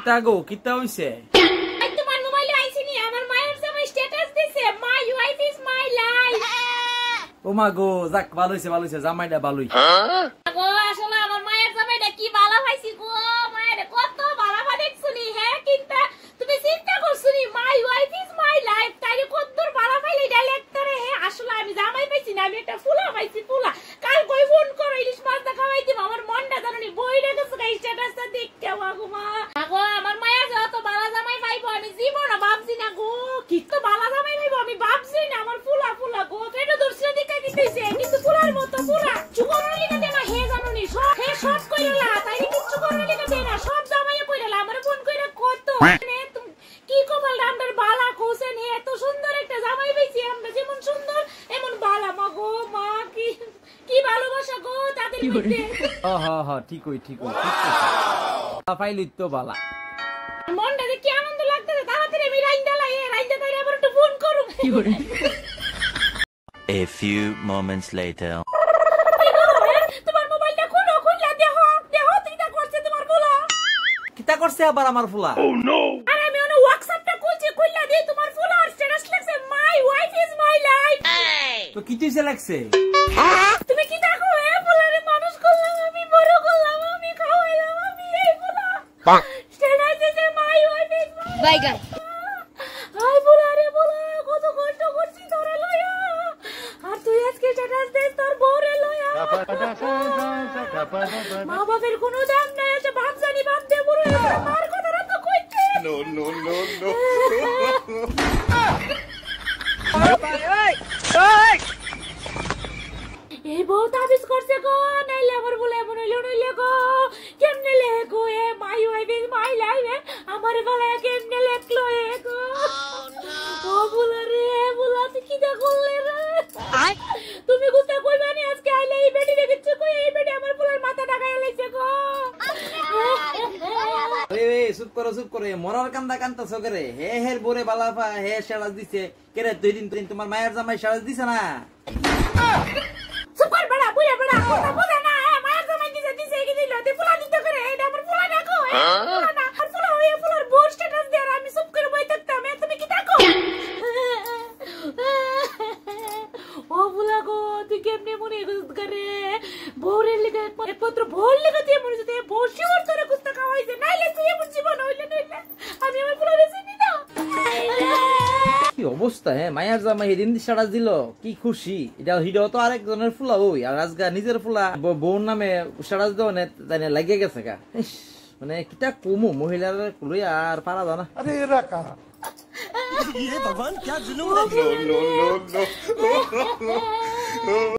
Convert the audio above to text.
কিতা গো কিতা হইছে? আই তোমার মোবাইলে আইছিনি আমার মায়ের জামাই স্ট্যাটাস দিছে my wife is my life. ও মা গো যাক ভালো হইছে জামাইটা ভালোই। গো আসলে আমার মায়ের জামাইটা কি ভালো পাইছি গো মায়ের কত ভালো দেখছুনি হ্যাঁ কিন্তু তুমি চিন্তা করছুনি my wife is my life তাইলে কতদূর ভালো পাইলে এটা লিখতে রে আসলে আমি জামাই পাইছি না আমি একটা ফুলা পাইছি ফুলা কাল কই ফোন করো ইলিশ মাছটা খাওয়াই দিব আমার মনটা জানি বই রেখেছে গাই স্ট্যাটাসটা দেখতে গো মা গো আমার মায়ের যত ভালো জামাই পাইবো আমি জীবনে ভাবছি না গো কি তো ভালো জামাই পাইবো আমি ভাবছি না আমার ফুলা ফুলা গো পেট দর্শন দিকে দিতেছে কিন্তু ফুলার মতো ফুলা চুকরের লিখে দেনা হে জানুনি সব হে সব কইলা তাই কিছু করার লিখে দেনা সব জামাইয়ে কইলা আমার ফোন কইরা কত মানে তুমি কি কপাল রামদার বালা কোসেন হে এত সুন্দর একটা জামাই পাইছি আমরা যেমন সুন্দর এমন বালা মা গো মা কি কি ভালোবাসা গো তাদের মধ্যে হ ঠিক হই পাইলি তো বালা মনটা যে কি আনন্দ লাগতেছে তাড়াতাড়ি আমি রাইন্দা তাইরে আবার একটু ফোন করু কি করে A few moments later. তোমার মোবাইলটা খুলো খুললা দেখো কিটা করছে তোমার ফুলা কিতা করছে আবার আমার ফুলা? Oh no! আরে আমি ওনা WhatsAppটা খুলছি খুললা দেই তোমার ফুলা আর স্ট্যাটাস লিখছে মাই ওয়াইফ ইজ মাই লাইফ। তো কি তুইছে লাগছে? তুমি কি দেখো ফুলারে মানুষ করলাম আমি বড় করলাম আমি খাওয়াইলাম আমি এই ফুলা স্ট্যাটাস দিছে মাই ওয়াইফ ইজ মাই বাইগান আই ফুলারে ফুলা কত কষ্ট করছি তোরে লয়া আর তুই আজকে স্ট্যাটাস দে তোর বউরে লয়া মা বাপের কোনো দাম নাই এসে বাপ জানি বাপ দে বড় মার কথাটা তো কইছে No. এই বউ তাবিজ করছে গো নাইলে আমার বলে এমন হইলে গো কেমনে লেখো এ my wife is my life আমার গলা কেমনে লেখলো এ গো ও বুলা রে বুলা তুই কি দা করলে রে তুমি কোথা কইবানি আজকে আইলে এই বেটি রে কিছু কই এই বেটি আমার বুলার মাথা ঢাকায় লাইছে গো চুপ করো মরার কান্দাছ করে হে হের বোরে বালাফা হে সারাজ দিছে কেরে 2 দিন তোমার মায়ের জামাই সারাজ দিছে না চুপ কর বড়া বুয়া কথা বলে না মায়ের জামাই দিছে কি দিল তে ফুলা দিতে করে এটা আমার ফুলা ডাকো ফুলা না আর ফুলা ওই ফুলার বোর স্ট্যাটাস দেয়া আমি চুপ করে বই থাকতাম তুমি কি ডাকো ও ফুলা গো তুই কেমনে মনে করে বোরের লিগে একমাত্র ভোর লিগে দিয়ে মনে যেতে বসি ওর তোরে কুস্তা খাওয়াইছে নাইলে তুই এমন জীবন হইলে নইলে আমি আমার ফুলা চিনি না কি অবস্থা মায়ের জামাই এদিন সারাজ দিল কি খুশি এটা হিডো তো আরেকজনের ফুলা ওই আর আজগা নিজের ফুলা বউর নামে সারাজ দেওয়া তাই লাগিয়ে গেছে গা মানে কিটা কমু মহিলার লই আর পারা জানা अरे रखा ये भगवान क्या जुलूम है? No.